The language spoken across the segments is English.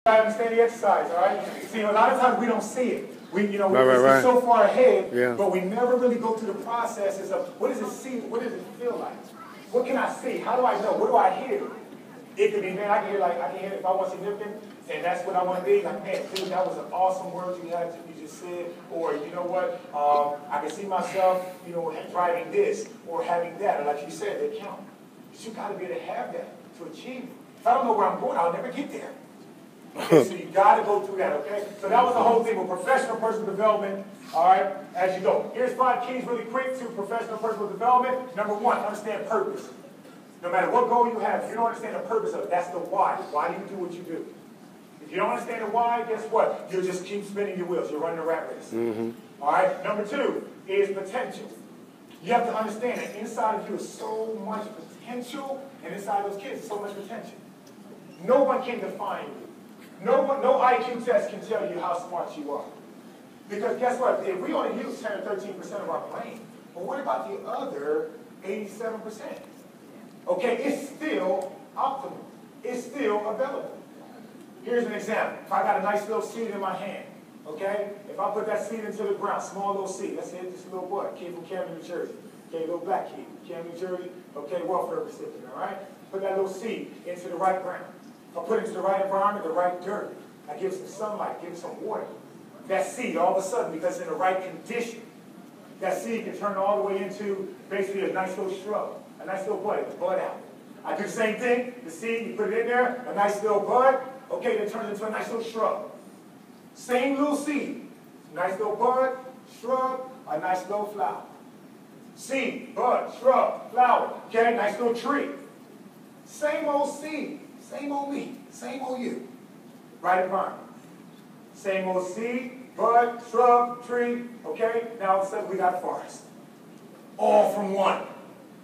I understand the exercise, all right? See, a lot of times we don't see it. We Right. so far ahead, Yeah. but we never really go through the processes of what does it see, what does it feel like? What can I see? How do I know? What do I hear? It could be, man, I can hear if I want significant, and that's what I want to be. Like, man, dude, that was an awesome word you just said. Or, you know what, I can see myself, driving this or having that. Or like you said, they count. But you got to be able to have that to achieve. If I don't know where I'm going, I'll never get there. Okay, so you got to go through that, okay? So that was the whole thing with professional personal development, all right, as you go. Here's 5 keys really quick to professional personal development. Number 1, understand purpose. No matter what goal you have, if you don't understand the purpose of it, that's the why. Why do you do what you do? If you don't understand the why, guess what? You'll just keep spinning your wheels. You're running a rat race. All right? Number 2 is potential. You have to understand that inside of you is so much potential, and inside of those kids is so much potential. No one can define you. No IQ test can tell you how smart you are. Because guess what? If we only use 10 or 13% of our brain, but what about the other 87%? Okay, it's still optimal. It's still available. Here's an example. If I got a nice little seed in my hand, okay? If I put that seed into the ground, small little seed, let's say this little boy, kid from Camden, New Jersey. Okay, little black kid, Camden, New Jersey, okay, welfare recipient, all right? Put that little seed into the right ground. I put it into the right environment, the right dirt. I give it some sunlight, give it some water. That seed, all of a sudden, because it's in the right condition, that seed can turn all the way into basically a nice little shrub, a nice little bud, a bud out. I do the same thing. The seed, you put it in there, a nice little bud, okay, then it turns into a nice little shrub. Same little seed, nice little bud, shrub, a nice little flower. Seed, bud, shrub, flower, okay, nice little tree. Same old seed. Same old me, same old you. Right environment. Same old seed, bud, shrub, tree, okay? Now all of a sudden we got forest. All from one.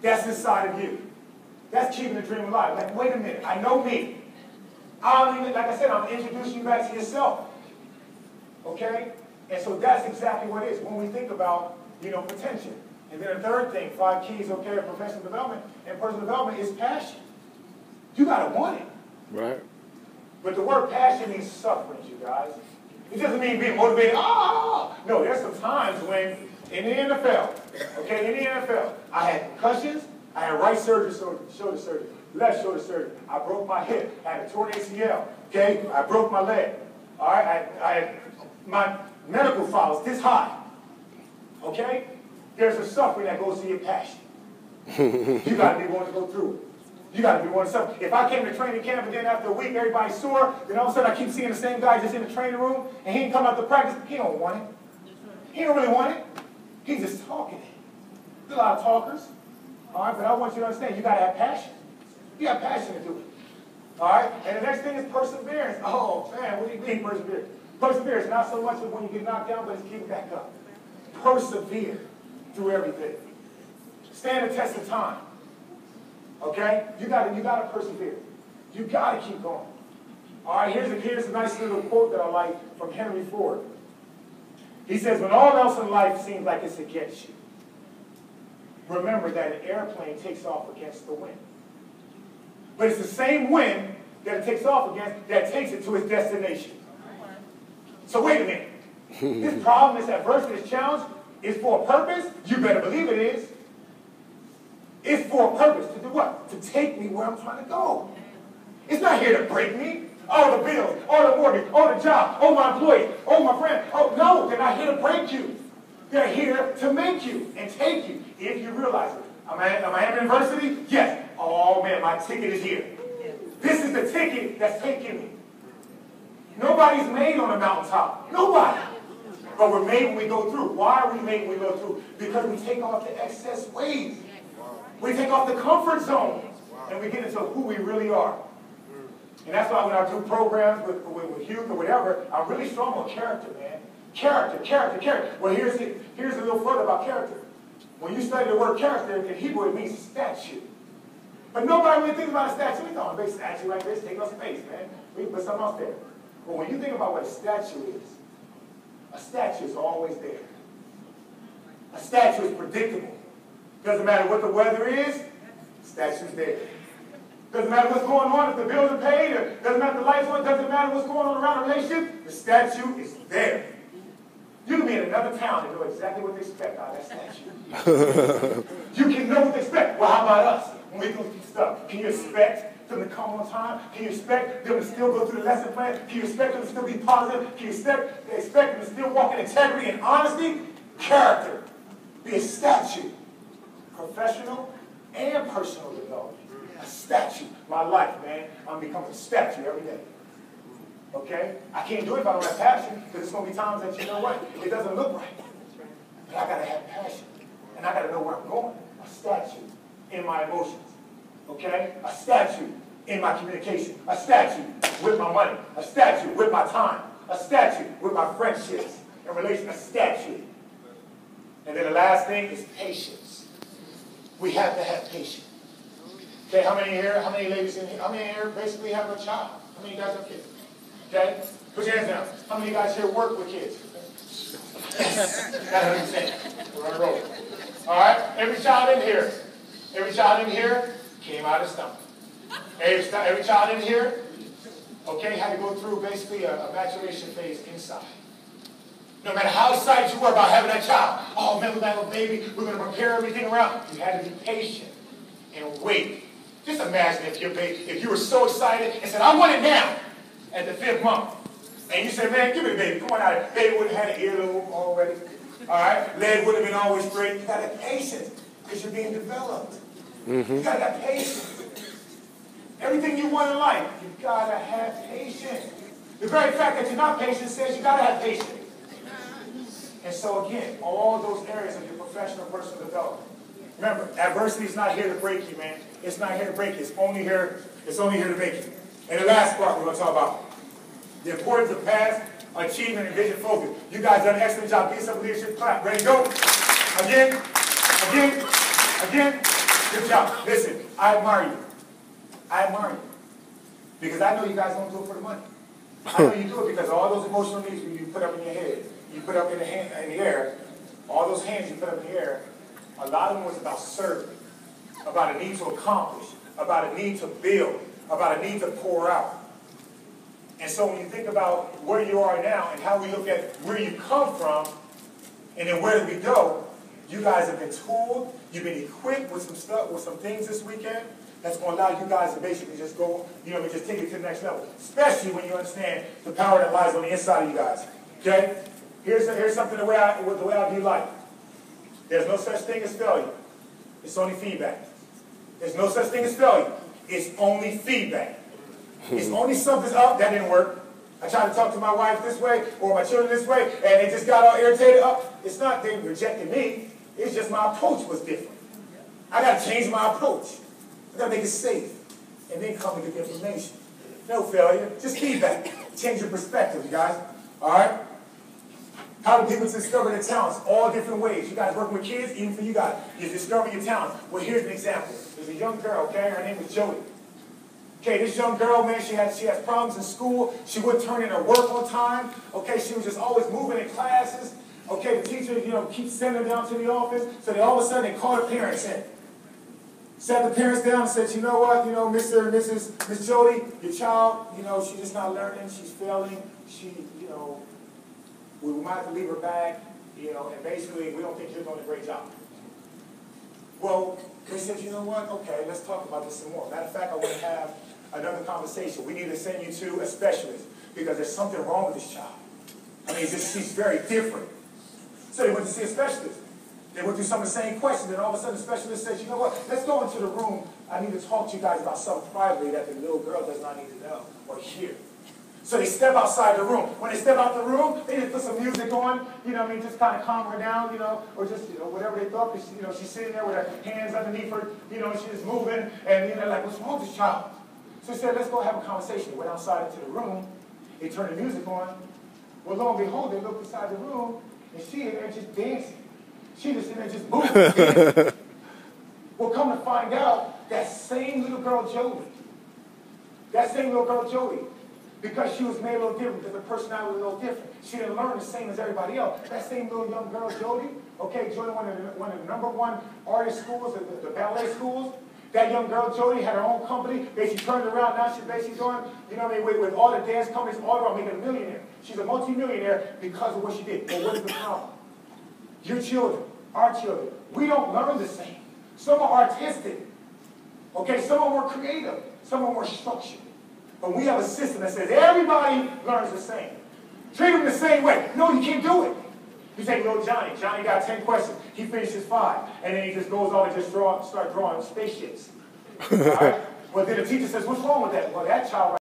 That's inside of you. That's keeping the dream alive. Like, wait a minute, I know me. Like I said, I'm introducing you back to yourself. Okay? And so that's exactly what it is when we think about, potential. And then the third thing, 5 keys, okay, of professional development and personal development is passion. You gotta want it. Right. But the word passion means suffering, you guys. It doesn't mean being motivated. No, there's some times when in the NFL, okay, in the NFL, I had concussions, I had right shoulder surgery, left shoulder surgery. I broke my hip, I had a torn ACL, okay, I broke my leg. All right, I had my medical files this high, okay? There's a suffering that goes to your passion. You got to be willing to go through it. You got to be one of some. If I came to training camp and then after a week everybody's sore, then all of a sudden I keep seeing the same guy just in the training room and he ain't come out to practice, he don't want it. He don't really want it. He's just talking it. There's a lot of talkers. All right, but I want you to understand, you got to have passion. You got passion to do it. All right? And the next thing is perseverance. Oh, man, what do you mean perseverance? Perseverance, not so much when you get knocked down, but it's keep back up. Persevere through everything. Stand the test of time. Okay? You gotta persevere. You gotta keep going. All right, here's a nice little quote that I like from Henry Ford. He says, when all else in life seems like it's against you, remember that an airplane takes off against the wind. But it's the same wind that it takes off against that takes it to its destination. So wait a minute. This problem, this adversity, this challenge is for a purpose? You better believe it is. It's for a purpose. To do what? To take me where I'm trying to go. It's not here to break me. Oh, the bills. Oh, the mortgage. Oh, the job. Oh, my employees. Oh, my friend. Oh, no. They're not here to break you. They're here to make you and take you if you realize it. Am I having adversity? Yes. Oh, man, my ticket is here. This is the ticket that's taking me. Nobody's made on a mountaintop. Nobody. But we're made when we go through. Why are we made when we go through? Because we take off the excess weight. We take off the comfort zone, and we get into who we really are. And that's why when I do programs with youth or whatever, I'm really strong on character, man. Character. Well, here's a little further about character. When you study the word character, in Hebrew it means statue. But nobody really thinks about a statue. We thought a big statue like this, take up space, man. We put something else there. But when you think about what a statue is always there. A statue is predictable. Doesn't matter what the weather is, statue's there. Doesn't matter what's going on, if the bills are paid, or doesn't matter if the lights on, doesn't matter what's going on around the relationship, the statue is there. You can be in another town and know exactly what they expect out of that statue. You can know what they expect. Well, how about us? When we go through stuff, can you expect them to come on time? Can you expect them to still go through the lesson plan? Can you expect them to still be positive? Can you expect them to still walk in integrity and honesty? Character. Be a statue. Professional and personal development. A statue. My life, man. I'm becoming a statue every day. Okay? I can't do it if I don't have passion, because there's going to be times that, you know what, it doesn't look right. But I got to have passion. And I got to know where I'm going. A statue in my emotions. Okay? A statue in my communication. A statue with my money. A statue with my time. A statue with my friendships and relations. A statue. And then the last thing is patience. We have to have patience. Okay, how many here, how many ladies in here, how many here basically have a child? How many of you guys have kids? Okay? Put your hands down. How many of you guys here work with kids? Yes. That's 100%. We're on a roll. All right? Every child in here came out of stomach. Every child in here, okay, had to go through basically a maturation phase inside. No matter how excited you were about having that child, oh man, we're going to have a baby, we're going to prepare everything around. You had to be patient and wait. Just imagine if you were so excited and said, I want it now, at the 5th month. And you said, man, give me the baby. Come on out of it. Baby would have had an earlobe already. All right? Leg would have been always straight. You got to have patience because you're being developed. You got to have patience. Everything you want in life, you got to have patience. The very fact that you're not patient says you got to have patience. And so again, all those areas of your professional personal development. Remember, adversity is not here to break you, man. It's not here to break you. It's only here to make you. And the last part we're going to talk about, the importance of past achievement and vision focus. You guys done an excellent job. Give yourself a leadership clap. Ready to go? Again. Good job. Listen, I admire you. Because I know you guys don't do it for the money. I know you do it because all those emotional needs you put up in your head, you put up in the air, all those hands you put up in the air, a lot of them was about serving, about a need to accomplish, about a need to build, about a need to pour out. And so when you think about where you are now and how we look at where you come from and then where do we go, you guys have been tooled, you've been equipped with some stuff, with some things this weekend that's going to allow you guys to basically just go, just take it to the next level. Especially when you understand the power that lies on the inside of you guys. Okay? Here's something the way I view life. There's no such thing as failure. It's only feedback. There's no such thing as failure. It's only feedback. It's only something's up that didn't work. I tried to talk to my wife this way or my children this way, and they just got all irritated. It's not they rejected me. It's just my approach was different. I got to change my approach. I got to make it safe, and then come and get the information. No failure, just feedback. Change your perspective, you guys. All right. How do people discover their talents? All different ways. You guys working with kids, even for you guys. You discover your talents. Well, here's an example. There's a young girl, okay? Her name is Jody. Okay, this young girl, man, she has problems in school. She wouldn't turn in her work on time. Okay, she was just always moving in classes. Okay, the teacher, keeps sending her down to the office. So all of a sudden, they called her parents in. Sat the parents down and said, you know what, Mr. and Miss Jody, your child, she's just not learning. She's failing. We might have to leave her back, and basically we don't think you're doing a great job. Well, they said, you know what, okay, let's talk about this some more. Matter of fact, I want to have another conversation. We need to send you to a specialist because there's something wrong with this child. I mean, she's very different. So they went to see a specialist. They went through some of the same questions, and all of a sudden the specialist says, you know what, let's go into the room. I need to talk to you guys about something privately that the little girl does not need to know or hear. So they step outside the room. When they step out the room, they just put some music on, just kind of calm her down, or just, whatever they thought. She's sitting there with her hands underneath her, she's just moving, and, like, what's wrong with this child? So he said, let's go have a conversation. They went outside into the room. They turned the music on. Well, lo and behold, they looked inside the room, and she in there just dancing. She just in there just moving, dancing. Well, come to find out, that same little girl, Jody, because she was made a little different, because her personality was a little different. She didn't learn the same as everybody else. That same little young girl, Jody, joined one of the #1 artist schools, the ballet schools, That young girl, Jody, had her own company. Basically turned around. Now she's basically doing, you know what I mean, with all the dance companies all around, making a millionaire. She's a multi-millionaire because of what she did. But what is the problem? Your children, our children, we don't learn the same. Some are artistic. Okay, some are more creative. Some are more structured. But we have a system that says everybody learns the same. Treat them the same way. No, you can't do it. You take little Johnny. Johnny got 10 questions. He finishes 5. And then he just goes on and just start drawing spaceships. All right? Well, then the teacher says, what's wrong with that? Well, that child